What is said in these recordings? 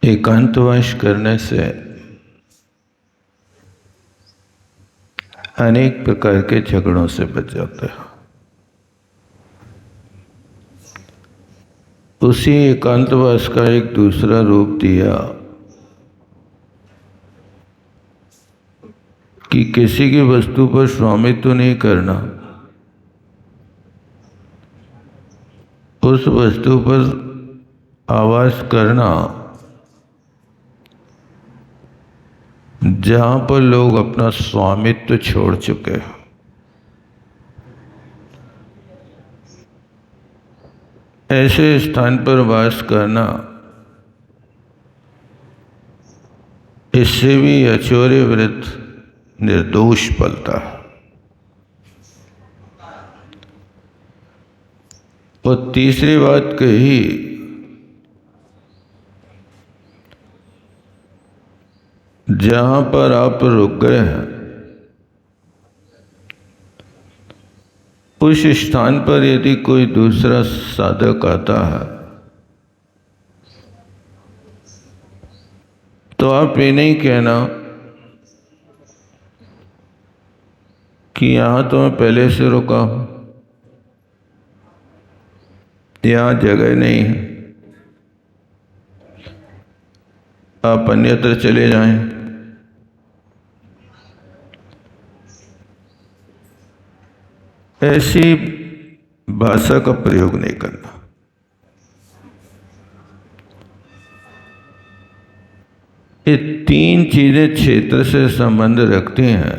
एकांतवास करने से अनेक प्रकार के झगड़ों से बच जाते हैं। उसी एकांतवास का एक दूसरा रूप दिया कि किसी की वस्तु पर स्वामित्व नहीं करना, उस वस्तु पर आवास करना जहां पर लोग अपना स्वामित्व छोड़ चुके हैं। ऐसे स्थान पर वास करना, इससे भी अचौर्य व्रत निर्दोष पलता है। और तीसरी बात कही, जहां पर आप रुक गए हैं उस स्थान पर यदि कोई दूसरा साधक आता है तो आप ये नहीं कहना कि यहां तो मैं पहले से रुका हूं, यहां जगह नहीं है, आप अन्यत्र चले जाएं। ऐसी भाषा का प्रयोग नहीं करना। ये तीन चीजें क्षेत्र से संबंध रखती हैं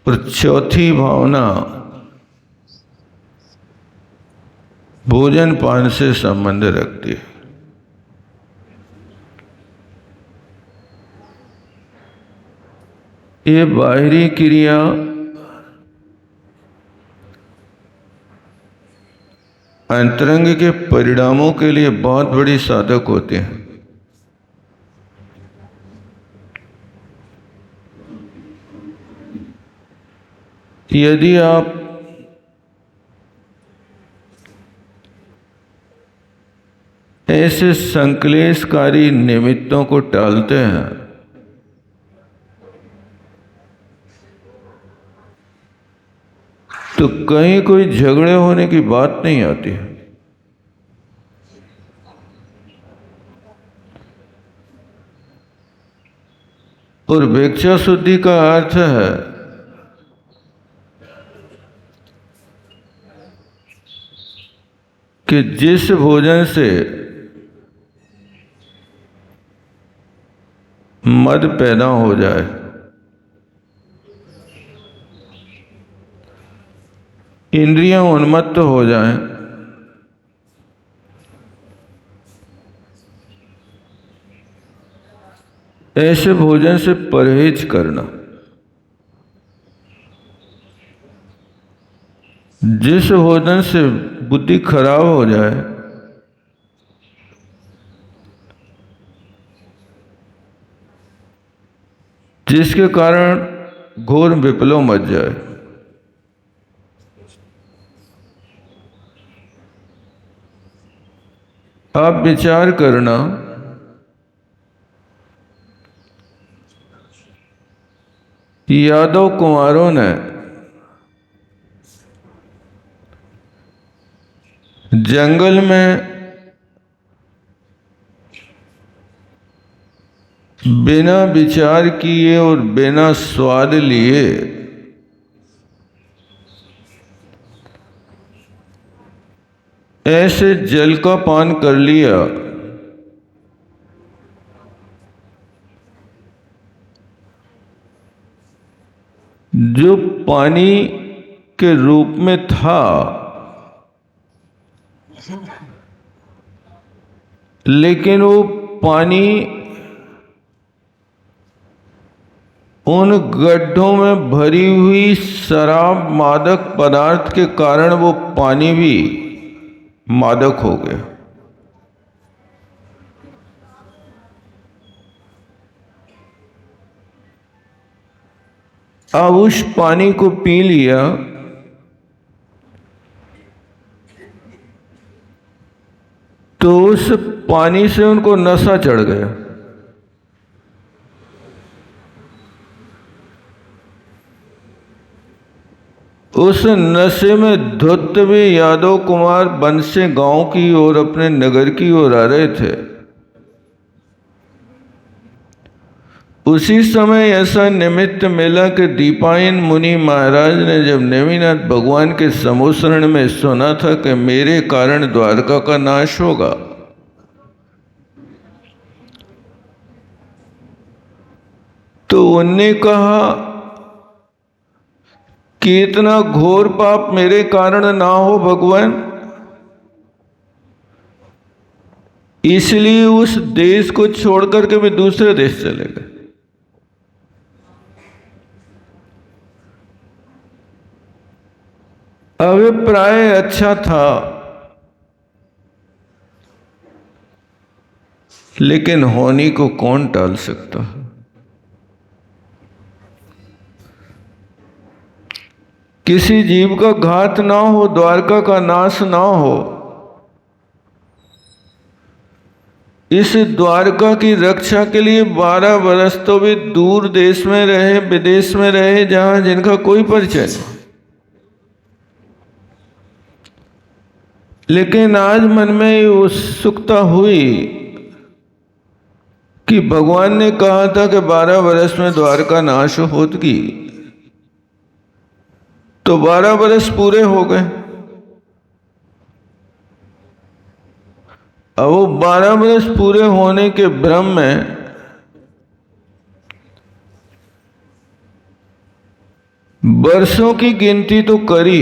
और चौथी भावना भोजन पान से संबंध रखती है। ये बाहरी क्रिया अंतरंग के परिणामों के लिए बहुत बड़ी साधक होते हैं। यदि आप ऐसे संक्लेशकारी निमित्तों को टालते हैं तो कहीं कोई झगड़े होने की बात नहीं आती है। और भिक्षा शुद्धि का अर्थ है कि जिस भोजन से मद पैदा हो जाए, इंद्रियां उन्मत्त हो जाएं, ऐसे भोजन से परहेज करना। जिस भोजन से बुद्धि खराब हो जाए, जिसके कारण घोर विप्लव मच जाए, आप विचार करना यादव कुमारों ने जंगल में बिना विचार किए और बिना स्वाद लिए ऐसे जल का पान कर लिया जो पानी के रूप में था, लेकिन वो पानी उन गड्ढों में भरी हुई शराब मादक पदार्थ के कारण वो पानी भी मादक हो गया। अब उस पानी को पी लिया तो उस पानी से उनको नशा चढ़ गया। उस नशे में धुत भी यादव कुमार वन से गांव की ओर अपने नगर की ओर आ रहे थे। उसी समय ऐसा निमित्त मिला कि दीपायन मुनि महाराज ने जब नेमिनाथ भगवान के समोसरण में सुना था कि मेरे कारण द्वारका का नाश होगा, तो उनने कहा कि इतना घोर पाप मेरे कारण ना हो भगवान, इसलिए उस देश को छोड़कर के वे दूसरे देश चले गए। अभिप्राय अच्छा था, लेकिन होनी को कौन टाल सकता है। किसी जीव का घात ना हो, द्वारका का नाश ना हो, इस द्वारका की रक्षा के लिए 12 वर्ष तो वे दूर देश में रहे, विदेश में रहे, जहां जिनका कोई परिचय नहीं। लेकिन आज मन में ये उत्सुकता हुई कि भगवान ने कहा था कि 12 वर्ष में द्वारका नाश होगी, तो 12 वर्ष पूरे हो गए। अब वो 12 वर्ष पूरे होने के भ्रम में वर्षों की गिनती तो करी,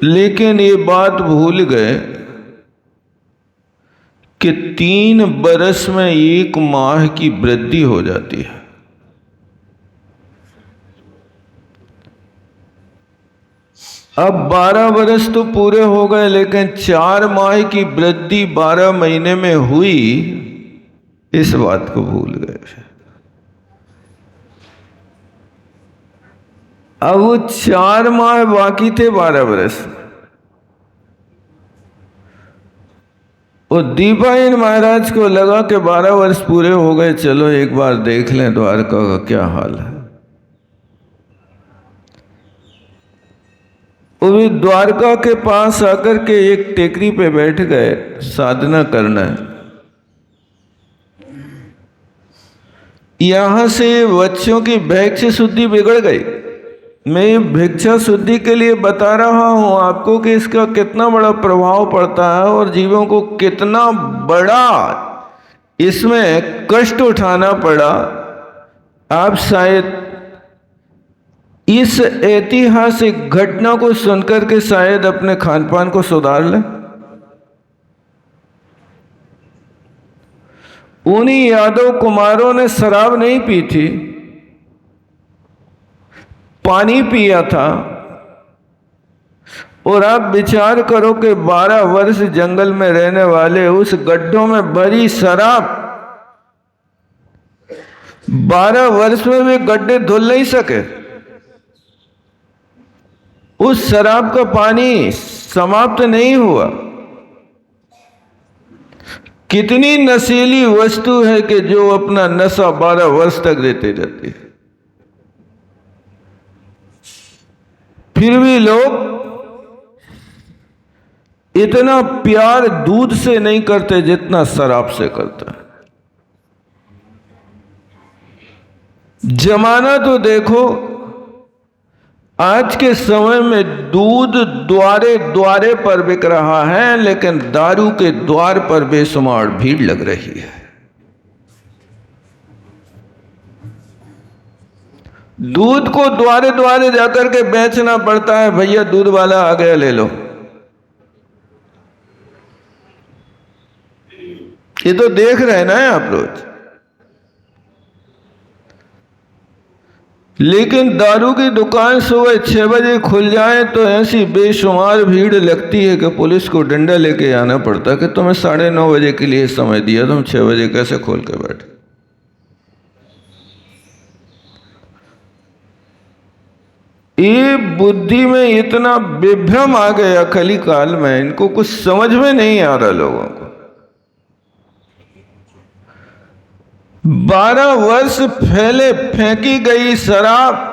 लेकिन ये बात भूल गए कि 3 बरस में 1 माह की वृद्धि हो जाती है। अब 12 वर्ष तो पूरे हो गए, लेकिन 4 माह की वृद्धि 12 महीने में हुई, इस बात को भूल गए। अब वो 4 माह बाकी थे 12 वर्ष। और दीपायन महाराज को लगा कि 12 वर्ष पूरे हो गए, चलो एक बार देख लें द्वारका का क्या हाल है। वो द्वारका के पास आकर के एक टेकरी पे बैठ गए साधना करना है। यहां से बच्चों की भिक्षा शुद्धि बिगड़ गई। मैं ये भिक्षा शुद्धि के लिए बता रहा हूं आपको कि इसका कितना बड़ा प्रभाव पड़ता है और जीवों को कितना बड़ा इसमें कष्ट उठाना पड़ा। आप शायद इस ऐतिहासिक घटना को सुनकर के शायद अपने खान पान को सुधार लें। उन्हीं यादव कुमारों ने शराब नहीं पी थी, पानी पिया था। और आप विचार करो कि 12 वर्ष जंगल में रहने वाले उस गड्ढों में भरी शराब, 12 वर्ष में वे गड्ढे धुल नहीं सके। उस शराब का पानी समाप्त नहीं हुआ। कितनी नशीली वस्तु है कि जो अपना नशा 12 वर्ष तक देते जाती है, फिर भी लोग इतना प्यार दूध से नहीं करते जितना शराब से करता है। जमाना तो देखो, आज के समय में दूध द्वारे द्वारे पर बिक रहा है, लेकिन दारू के द्वार पर बेशुमार भीड़ लग रही है। दूध को द्वारे द्वारे जाकर के बेचना पड़ता है, भैया दूध वाला आ गया ले लो। ये तो देख रहे हैं ना आप रोज। लेकिन दारू की दुकान सुबह 6 बजे खुल जाए तो ऐसी बेशुमार भीड़ लगती है कि पुलिस को डंडा लेके आना पड़ता है कि तुम्हें 9:30 बजे के लिए समय दिया, तुम 6 बजे कैसे खोल के बैठे। ये बुद्धि में इतना विभ्रम आ गया कली काल में, इनको कुछ समझ में नहीं आ रहा लोगों को। 12 वर्ष पहले फेंकी गई शराब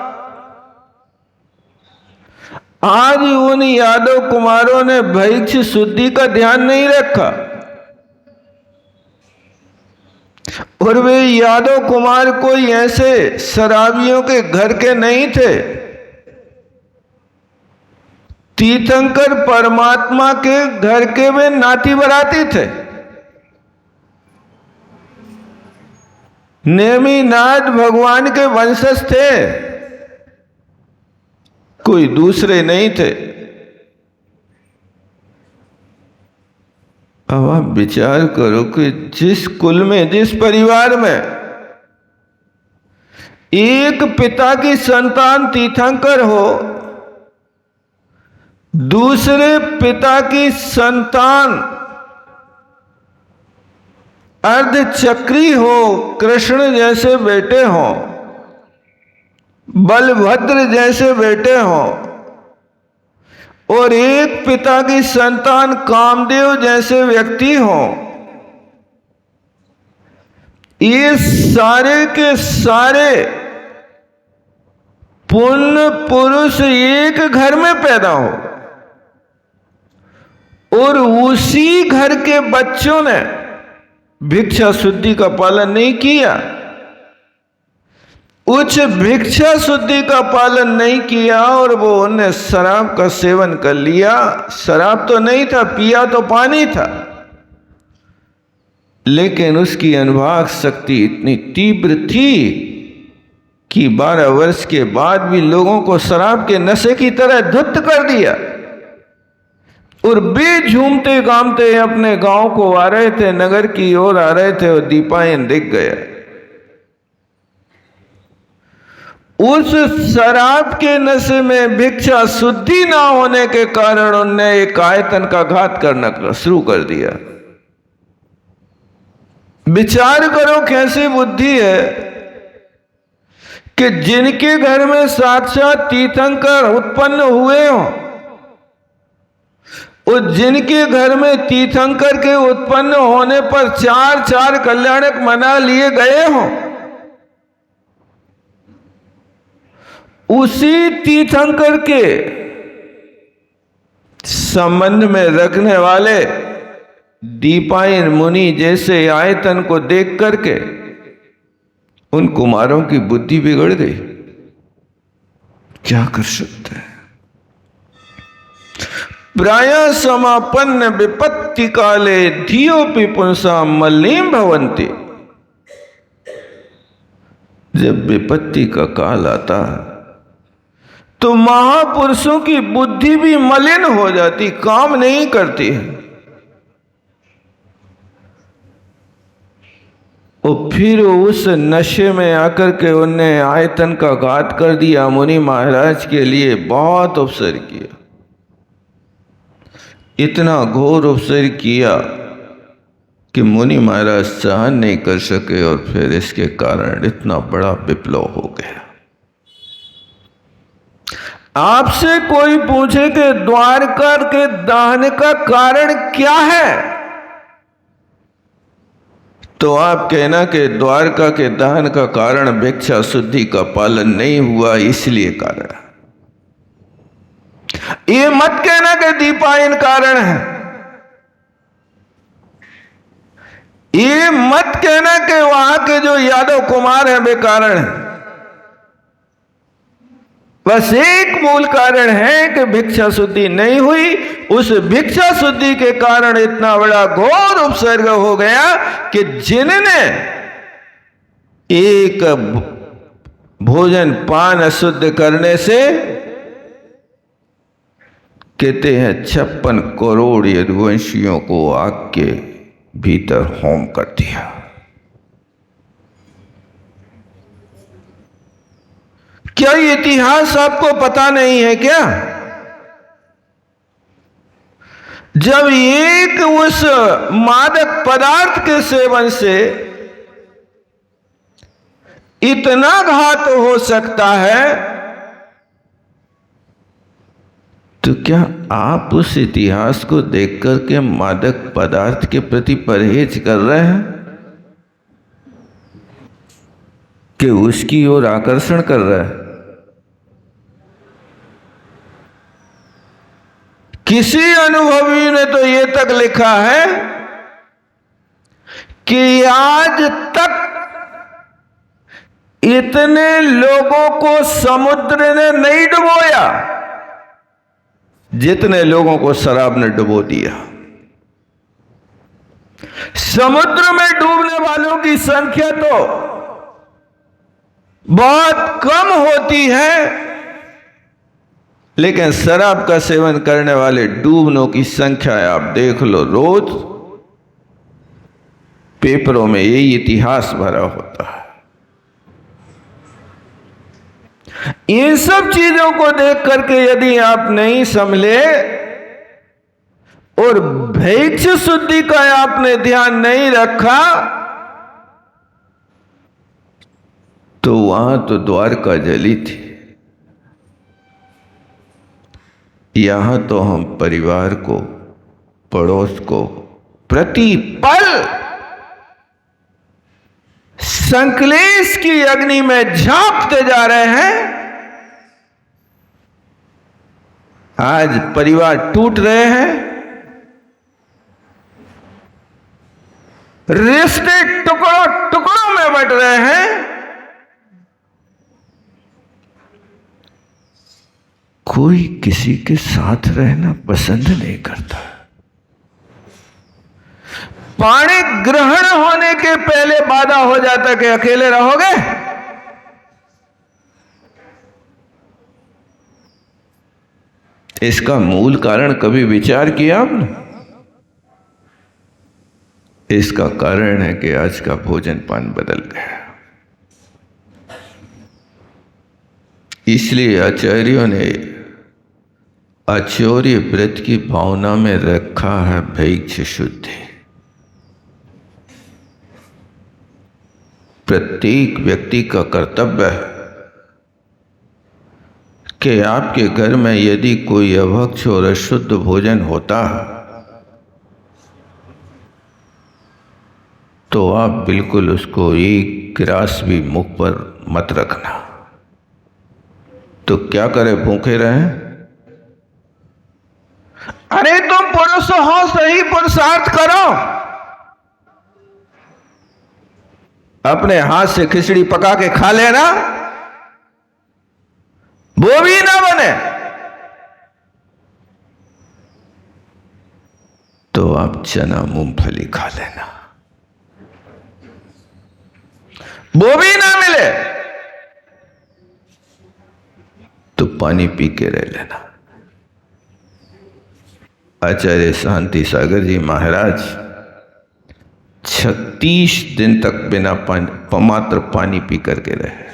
आज उन यादव कुमारों ने भैक्ष शुद्धि का ध्यान नहीं रखा, और वे यादव कुमार कोई ऐसे शराबियों के घर के नहीं थे। तीर्थंकर परमात्मा के घर के वे नाती बराती थे। नेमिनाथ भगवान के वंशज थे, कोई दूसरे नहीं थे। अब आप विचार करो कि जिस कुल में, जिस परिवार में एक पिता की संतान तीर्थंकर हो, दूसरे पिता की संतान अर्धचक्री हो, कृष्ण जैसे बेटे हों, बलभद्र जैसे बेटे हों, और एक पिता की संतान कामदेव जैसे व्यक्ति हों, ये सारे के सारे पुण्य पुरुष एक घर में पैदा हो, और उसी घर के बच्चों ने भिक्षा शुद्धि का पालन नहीं किया, उच्च भिक्षा शुद्धि का पालन नहीं किया, और वो उन्हें शराब का सेवन कर लिया। शराब तो नहीं था, पिया तो पानी था, लेकिन उसकी अनुभाग शक्ति इतनी तीव्र थी कि 12 वर्ष के बाद भी लोगों को शराब के नशे की तरह धुत कर दिया, और वे झूमते गामते अपने गांव को आ रहे थे, नगर की ओर आ रहे थे, और दीपायन दिख गया। उस शराब के नशे में भिक्षा शुद्धि ना होने के कारण उनने एक आयतन का घात करना शुरू कर दिया। विचार करो कैसी बुद्धि है कि जिनके घर में साक्षात तीर्थंकर उत्पन्न हुए हो, और जिनके घर में तीर्थंकर के उत्पन्न होने पर 4 कल्याणक मना लिए गए हों, उसी तीर्थंकर के संबंध में रखने वाले दीपायन मुनि जैसे आयतन को देख करके उन कुमारों की बुद्धि बिगड़ गई। क्या कर सकते हैं? प्राय समापन्न विपत्ति काले धियोपि पुंसा मलिन भवन्ति। जब विपत्ति का काल आता तो महापुरुषों की बुद्धि भी मलिन हो जाती, काम नहीं करती है। और फिर उस नशे में आकर के उनने आयतन का घात कर दिया। मुनि महाराज के लिए बहुत अवसर किया, इतना घोर अवसर किया कि मुनि महाराज सहन नहीं कर सके, और फिर इसके कारण इतना बड़ा विप्लव हो गया। आपसे कोई पूछे कि द्वारका के दहन का कारण क्या है, तो आप कहना कि द्वारका के दहन का कारण भिक्षा शुद्धि का पालन नहीं हुआ, इसलिए कारण। ये मत कहना कि दीपायन कारण है, ये मत कहना कि वहां के जो यादव कुमार हैं वे कारण हैं। बस एक मूल कारण है कि भिक्षा शुद्धि नहीं हुई। उस भिक्षा शुद्धि के कारण इतना बड़ा घोर उपसर्ग हो गया कि जिनने एक भोजन पान अशुद्ध करने से, कहते हैं 56 करोड़ यदुवंशियों को आग के भीतर होम कर दिया। क्या ये इतिहास आपको पता नहीं है क्या? जब एक उस मादक पदार्थ के सेवन से इतना घात हो सकता है, तो क्या आप उस इतिहास को देख करके मादक पदार्थ के प्रति परहेज कर रहे हैं कि उसकी ओर आकर्षण कर रहे हैं? किसी अनुभवी ने तो ये तक लिखा है कि आज तक इतने लोगों को समुद्र ने नहीं डुबोया जितने लोगों को शराब ने डुबो दिया। समुद्र में डूबने वालों की संख्या तो बहुत कम होती है, लेकिन शराब का सेवन करने वाले डूबनों की संख्या आप देख लो, रोज पेपरों में यही इतिहास भरा होता है। इन सब चीजों को देख करके यदि आप नहीं संभले और भैक्ष शुद्धि का आपने ध्यान नहीं रखा तो वहां तो द्वारका जली थी। यहां तो हम परिवार को, पड़ोस को प्रतिपल संकलेश की अग्नि में झांकते जा रहे हैं। आज परिवार टूट रहे हैं, रिश्ते टुकड़ों टुकड़ों में बंट रहे हैं। कोई किसी के साथ रहना पसंद नहीं करता। पाणी ग्रहण होने के पहले वादा हो जाता कि अकेले रहोगे। इसका मूल कारण कभी विचार किया आपने? इसका कारण है कि आज का भोजन पान बदल गया। इसलिए आचार्यों ने आचौर्य व्रत की भावना में रखा है भैक्ष शुद्धि। प्रत्येक व्यक्ति का कर्तव्य है कि आपके घर में यदि कोई अभक्ष और अशुद्ध भोजन होता है तो आप बिल्कुल उसको एक ग्रास भी मुख पर मत रखना। तो क्या करे, भूखे रहें? अरे तुम पुरुष हो, सही पुरुषार्थ करो। अपने हाथ से खिचड़ी पका के खा लेना, वो भी ना बने तो आप चना मूंगफली खा लेना। वो भी ना मिले तो पानी पी के रह लेना। आचार्य शांति सागर जी महाराज 36 दिन तक बिना मात्र पानी पी करके रहे।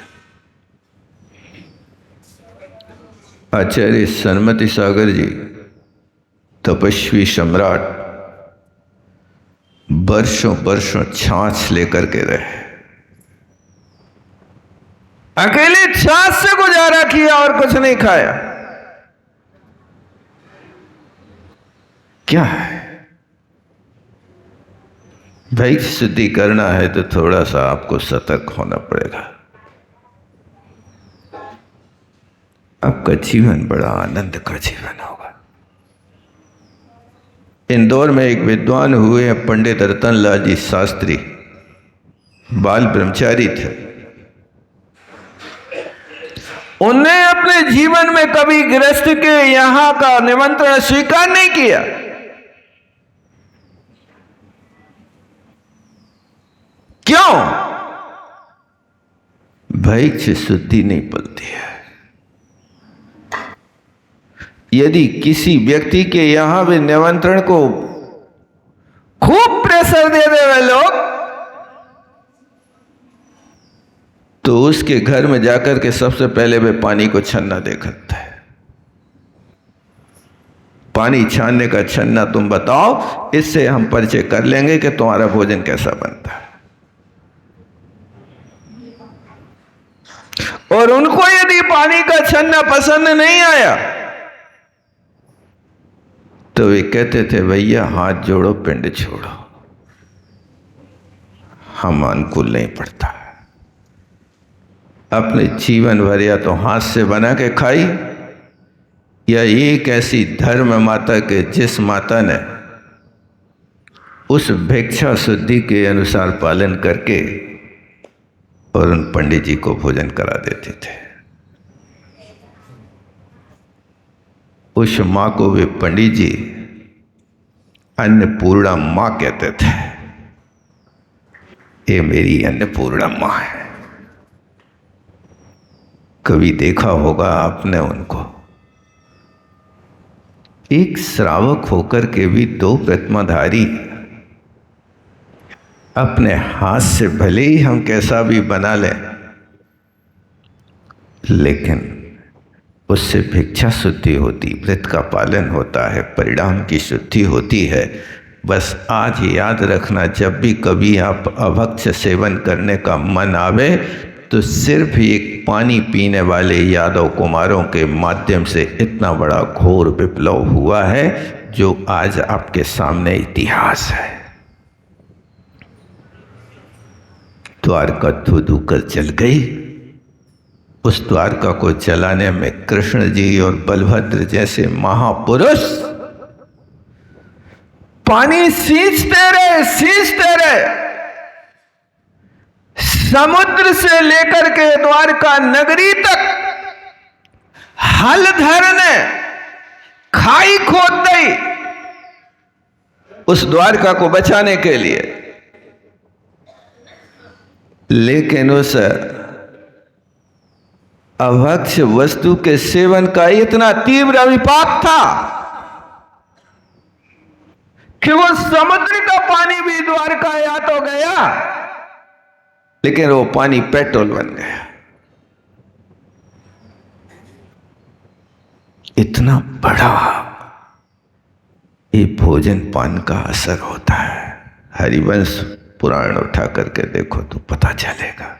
आचार्य सन्मति सागर जी तपस्वी सम्राट वर्षों वर्षों छाछ लेकर के रहे। अकेले छाछ से गुजारा किया और कुछ नहीं खाया। क्या है? भैक्ष शुद्धि करना है तो थोड़ा सा आपको सतर्क होना पड़ेगा। आपका जीवन बड़ा आनंद का जीवन होगा। इंदौर में एक विद्वान हुए हैं पंडित रतनलाल जी शास्त्री, बाल ब्रह्मचारी थे। उन्हें अपने जीवन में कभी गृहस्थ के यहां का निमंत्रण स्वीकार नहीं किया। क्यों? भैक्ष शुद्धि नहीं पलती है। यदि किसी व्यक्ति के यहां भी निमंत्रण को खूब प्रेशर दे देवे लोग तो उसके घर में जाकर के सबसे पहले वे पानी को छन्ना देखता है। पानी छानने का छन्ना तुम बताओ, इससे हम परिचय कर लेंगे कि तुम्हारा भोजन कैसा बनता है। और उनको यदि पानी का छन्ना पसंद नहीं आया तो वे कहते थे भैया हाथ जोड़ो पिंड छोड़ो, हम अनुकूल नहीं पड़ता। अपने जीवन भर या तो हाथ से बना के खाई, या एक ऐसी धर्म माता के जिस माता ने उस भिक्षा शुद्धि के अनुसार पालन करके और उन पंडित जी को भोजन करा देते थे। उस माँ को वे पंडित जी अन्नपूर्णा माँ कहते थे। ये मेरी अन्नपूर्णा माँ है। कभी देखा होगा आपने उनको, एक श्रावक होकर के भी दो प्रतिमाधारी अपने हाथ से भले ही हम कैसा भी बना लें, लेकिन उससे भिक्षा शुद्धि होती, व्रत का पालन होता है, परिणाम की शुद्धि होती है। बस आज याद रखना, जब भी कभी आप अभक्ष्य सेवन करने का मन आवे तो सिर्फ एक पानी पीने वाले यादव कुमारों के माध्यम से इतना बड़ा घोर विप्लव हुआ है जो आज आपके सामने इतिहास है। द्वारका धू कर जल गई। उस द्वारका को जलाने में कृष्ण जी और बलभद्र जैसे महापुरुष पानी सींचते रहे। समुद्र से लेकर के द्वारका नगरी तक हलधर ने खाई खोद दी उस द्वारका को बचाने के लिए, लेकिन उस अभक्ष्य वस्तु के सेवन का इतना तीव्र अभिपात था कि वो समुद्र का पानी भी द्वारका या तो गया, लेकिन वो पानी पेट्रोल बन गया। इतना बड़ा ये भोजन पान का असर होता है। हरिवंश पुराण उठा करके देखो तो पता चलेगा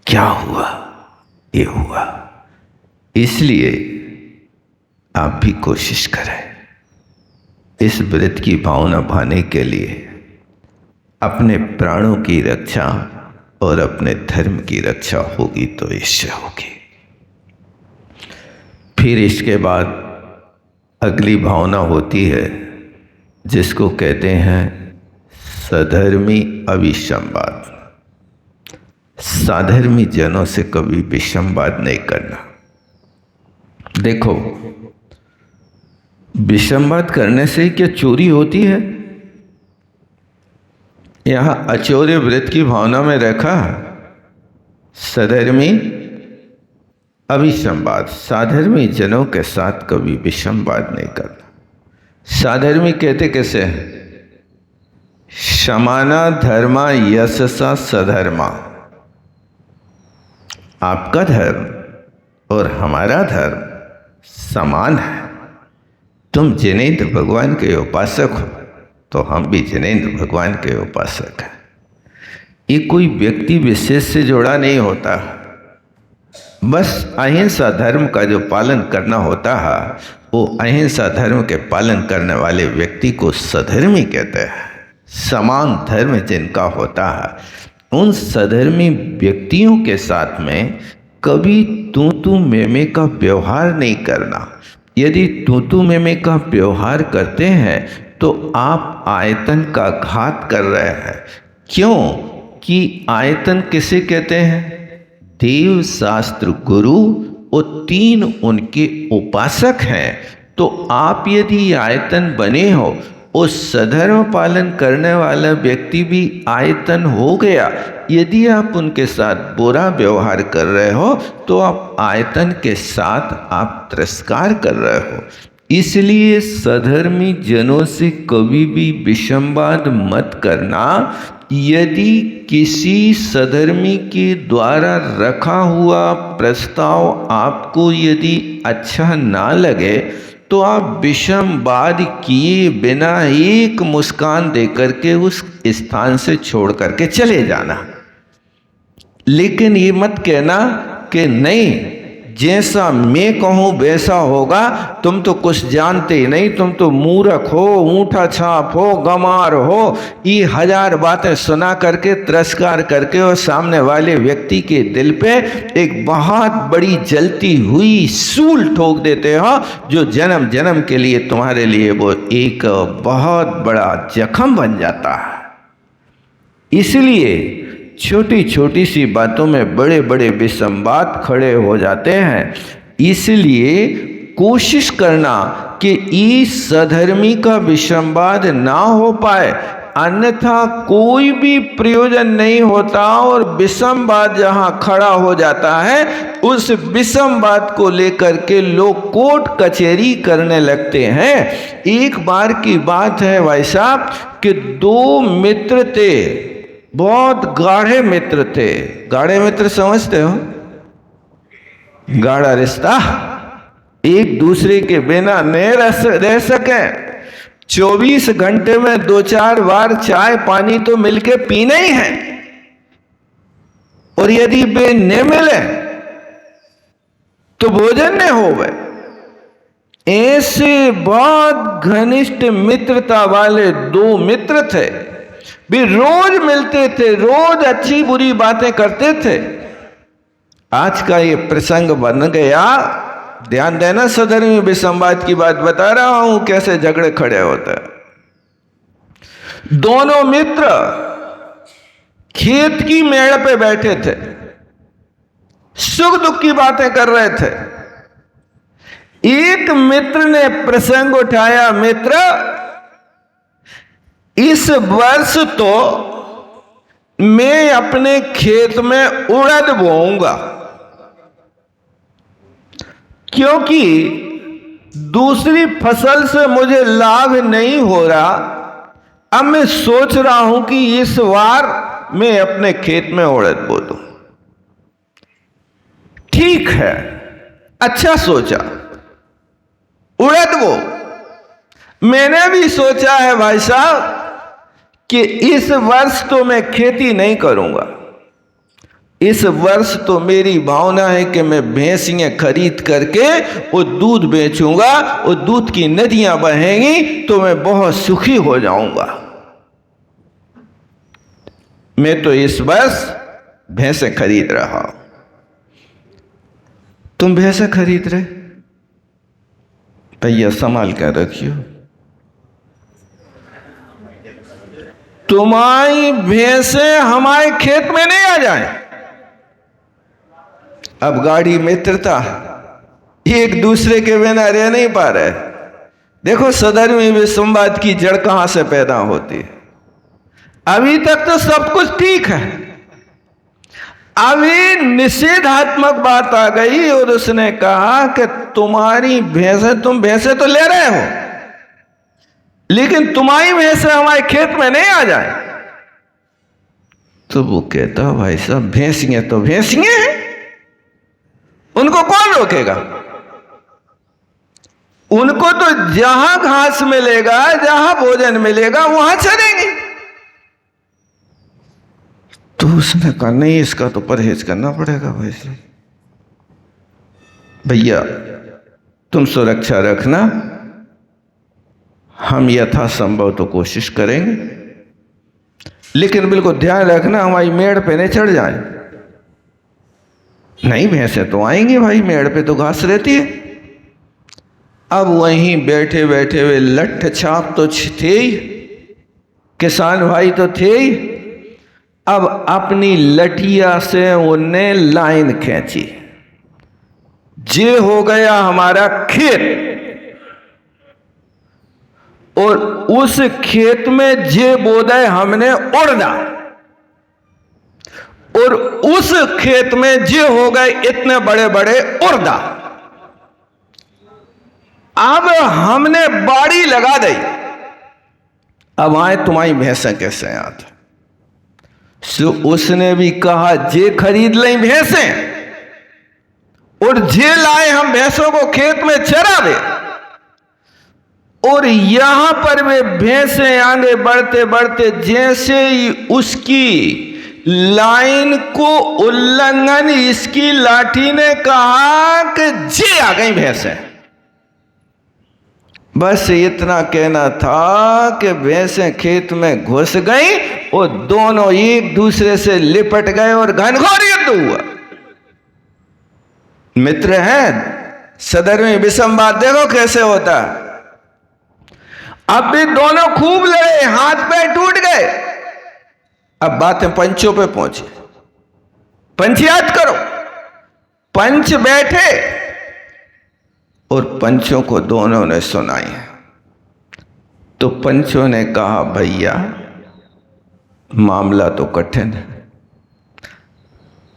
क्या हुआ। ये हुआ। इसलिए आप भी कोशिश करें इस व्रत की भावना भाने के लिए, अपने प्राणों की रक्षा और अपने धर्म की रक्षा होगी तो इससे होगी। फिर इसके बाद अगली भावना होती है जिसको कहते हैं सधर्मी अविसंवाद। साधर्मी जनों से कभी विसंवाद नहीं करना। देखो, विसंवाद करने से क्या चोरी होती है? यहां अचौर्य व्रत की भावना में रखा सधर्मी अविसंवाद। साधर्मी जनों के साथ कभी विसंवाद नहीं करना। साधर्मी कहते कैसे हैं? समाना धर्मा यशसा सधर्मा। आपका धर्म और हमारा धर्म समान है। तुम जिनेंद्र भगवान के उपासक हो तो हम भी जिनेंद्र भगवान के उपासक हैं। ये कोई व्यक्ति विशेष से जोड़ा नहीं होता। बस अहिंसा धर्म का जो पालन करना होता है वो अहिंसा धर्म के पालन करने वाले व्यक्ति को सधर्मी कहते हैं। समान धर्म जिनका होता है उन सधर्मी व्यक्तियों के साथ में कभी तू मैं का व्यवहार नहीं करना। यदि तू मैं का व्यवहार करते हैं तो आप आयतन का घात कर रहे हैं। क्यों कि आयतन किसे कहते हैं? देव शास्त्र गुरु वो तीन उनके उपासक हैं। तो आप यदि आयतन बने हो, उस सधर्म पालन करने वाला व्यक्ति भी आयतन हो गया। यदि आप उनके साथ बुरा व्यवहार कर रहे हो तो आप आयतन के साथ आप तिरस्कार कर रहे हो। इसलिए सधर्मी जनों से कभी भी विसंवाद मत करना। यदि किसी सधर्मी के द्वारा रखा हुआ प्रस्ताव आपको यदि अच्छा ना लगे तो आप विसंवाद किए बिना एक मुस्कान देकर के उस स्थान से छोड़ करके चले जाना। लेकिन ये मत कहना कि नहीं, जैसा मैं कहूँ वैसा होगा, तुम तो कुछ जानते ही नहीं, तुम तो मूर्ख हो, ऊँटा छाप हो, गंवार हो। ये हजार बातें सुना करके, तिरस्कार करके और सामने वाले व्यक्ति के दिल पे एक बहुत बड़ी जलती हुई सूल ठोक देते हो, जो जन्म जन्म के लिए तुम्हारे लिए वो एक बहुत बड़ा जख्म बन जाता है। इसलिए छोटी छोटी सी बातों में बड़े बड़े विसंवाद खड़े हो जाते हैं। इसलिए कोशिश करना कि इस सधर्मी का विसंवाद ना हो पाए, अन्यथा कोई भी प्रयोजन नहीं होता। और विसंवाद जहां खड़ा हो जाता है, उस विसंवाद को लेकर के लोग कोर्ट कचहरी करने लगते हैं। एक बार की बात है भाई साहब कि दो मित्र थे, बहुत गाढ़े मित्र थे। गाढ़े मित्र समझते हो? गाढ़ा रिश्ता, एक दूसरे के बिना नहीं रह सके। 24 घंटे में 2-4 बार चाय पानी तो मिलके पीना ही है, और यदि वे न मिले तो भोजन न होवे। ऐसे बहुत घनिष्ठ मित्रता वाले दो मित्र थे, वे रोज मिलते थे, रोज अच्छी बुरी बातें करते थे। आज का ये प्रसंग बन गया, ध्यान देना, सधर्मी विसंवाद की बात बता रहा हूं, कैसे झगड़े खड़े होते हैं। दोनों मित्र खेत की मेड़ पे बैठे थे, सुख दुख की बातें कर रहे थे। एक मित्र ने प्रसंग उठाया, मित्र इस वर्ष तो मैं अपने खेत में उड़द बोऊंगा, क्योंकि दूसरी फसल से मुझे लाभ नहीं हो रहा। अब मैं सोच रहा हूं कि इस बार मैं अपने खेत में उड़द बो दूं। ठीक है, अच्छा सोचा, उड़द बो। मैंने भी सोचा है भाई साहब कि इस वर्ष तो मैं खेती नहीं करूंगा। इस वर्ष तो मेरी भावना है कि मैं भैंसियां खरीद करके वो दूध बेचूंगा, वो दूध की नदियां बहेंगी तो मैं बहुत सुखी हो जाऊंगा। मैं तो इस वर्ष भैंसें खरीद रहा हूं। तुम भैंसें खरीद रहे? भैया संभाल कर रखियो, तुम्हारी भैंसें हमारे खेत में नहीं आ जाए। अब गाढ़ी मित्रता, एक दूसरे के बिना रह नहीं पा रहे। देखो सधर्मी विसंवाद की जड़ कहां से पैदा होती है। अभी तक तो सब कुछ ठीक है, अभी निषेधात्मक बात आ गई और उसने कहा कि तुम्हारी भैंसें, तुम भैंसें तो ले रहे हो, लेकिन तुम्हारी भैंसें हमारे खेत में नहीं आ जाए। तो वो कहता भाई साहब भैंसियां तो भैंसियां हैं, उनको कौन रोकेगा? उनको तो जहां घास मिलेगा, जहां भोजन मिलेगा वहां चलेंगे। तो उसने कहा नहीं, इसका तो परहेज करना पड़ेगा भाई साहब। भैया तुम सुरक्षा रखना, हम यथासंभव तो कोशिश करेंगे, लेकिन बिल्कुल ध्यान रखना हमारी मेड़ पे नहीं चढ़ जाए। नहीं, भैंसें तो आएंगी भाई, मेड़ पे तो घास रहती है। अब वहीं बैठे बैठे वे लठ छाप तो थे ही, किसान भाई तो थे ही। अब अपनी लठिया से उन्हें लाइन खींची, जे हो गया हमारा खेत, और उस खेत में जे बोदा हमने उड़दा, और उस खेत में जे हो गए इतने बड़े बड़े उड़दा। अब हमने बाड़ी लगा दी, अब आए तुम्हारी भैंसें कैसे आते। सो उसने भी कहा जे खरीद लें भैंसें, और जे लाए हम भैंसों को खेत में चरा दे। और यहां पर वे भैंसें आगे बढ़ते बढ़ते जैसे ही उसकी लाइन को उल्लंघन इसकी लाठी ने कहा कि जी आ गई भैंसें। बस इतना कहना था कि भैंसें खेत में घुस गई और दोनों एक दूसरे से लिपट गए और घनघोर युद्ध हुआ। मित्र हैं, सदर्मी विसंवाद देखो कैसे होता। अब भी दोनों खूब लड़े, हाथ पैर टूट गए। अब बातें पंचों पे पहुंची। पंच याद करो, पंच बैठे और पंचों को दोनों ने सुनाई। तो पंचों ने कहा, भैया मामला तो कठिन है।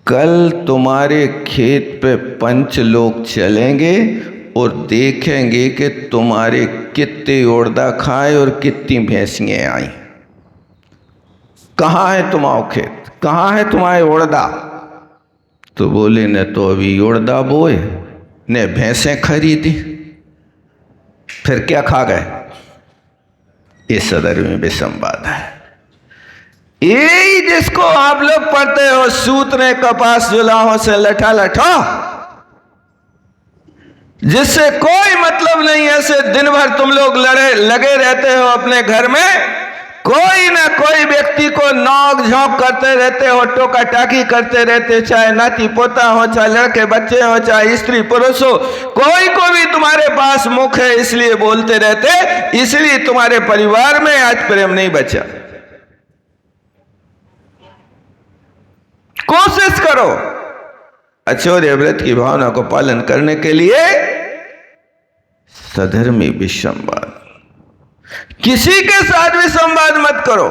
कल तुम्हारे खेत पे पंच लोग चलेंगे और देखेंगे कि तुम्हारे कितने उड़दा खाए और कितनी भैंसियां आई। कहाँ है तुम्हारा खेत, कहाँ है तुम्हारे उड़दा? तो बोले, ने तो अभी उड़दा बोए, ने भैंसें खरीदी, फिर क्या खा गए? ये सदर्मी विसंवाद है। यही जिसको आप लोग पढ़ते हो, सूत ने कपास जुलाहों से लठा लठा, जिससे कोई मतलब नहीं है। ऐसे दिन भर तुम लोग लगे रहते हो अपने घर में, कोई ना कोई व्यक्ति को नोक झोंक करते रहते हो, टोका टाकी करते रहते, चाहे नाती पोता हो, चाहे लड़के बच्चे हो, चाहे स्त्री पुरुष हो, कोई को भी तुम्हारे पास मुख है इसलिए बोलते रहते, इसलिए तुम्हारे परिवार में आज प्रेम नहीं बचा। कोशिश करो अचौर्य व्रत की भावना को पालन करने के लिए। सधर्मी विसंवाद, किसी के साथ भी संवाद मत करो,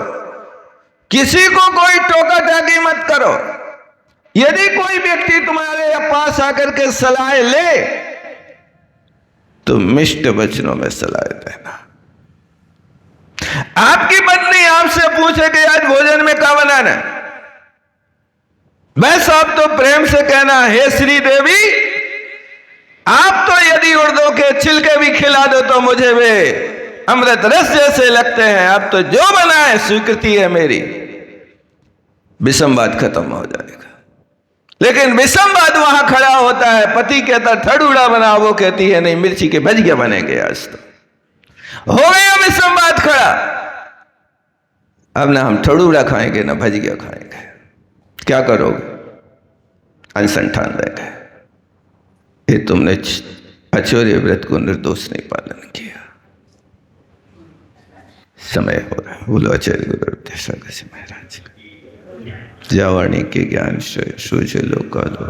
किसी को कोई टोका टाकी मत करो। यदि कोई व्यक्ति तुम्हारे पास आकर के सलाह ले तो मिष्ट वचनों में सलाह देना। आपकी पत्नी आपसे पूछे कि आज भोजन में क्या बनाना है, बस आप तो प्रेम से कहना, हे श्री देवी, आप तो यदि उड़दों के छिलके भी खिला दो तो मुझे वे अमृत रस जैसे लगते हैं, आप तो जो बनाए स्वीकृति है मेरी। विसंवाद खत्म हो जाएगा। लेकिन विसंवाद वहां खड़ा होता है, पति कहता ठड़ूड़ा बना, वो कहती है नहीं मिर्ची के भजिया बनेंगे। आज तो हो गया विसंवाद खड़ा। अब ना हम ठड़ूड़ा खाएंगे ना भजिया खाएंगे। क्या करोगे? अनशन ठान बैठे, ये तुमने अचौर्य व्रत को निर्दोष नहीं पालन किया। समय हो रहा है। बोलो आचार्य गुरुदेव सागर महाराज। जावाणी के ज्ञान सूझ लोकालो,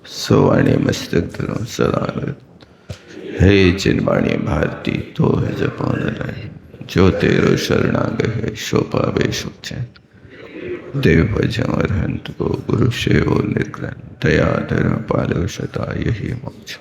सोवाणी मस्तक धरो सदा। हे जिनवाणी भारती तो है जपौन रहे, जो तेरो शरणागत है सो पावे सुख चैन। देव भजो अरहंत को गुरु सेवो निर्ग्रहण, दया धर्म पालो सदा यही मोक्ष।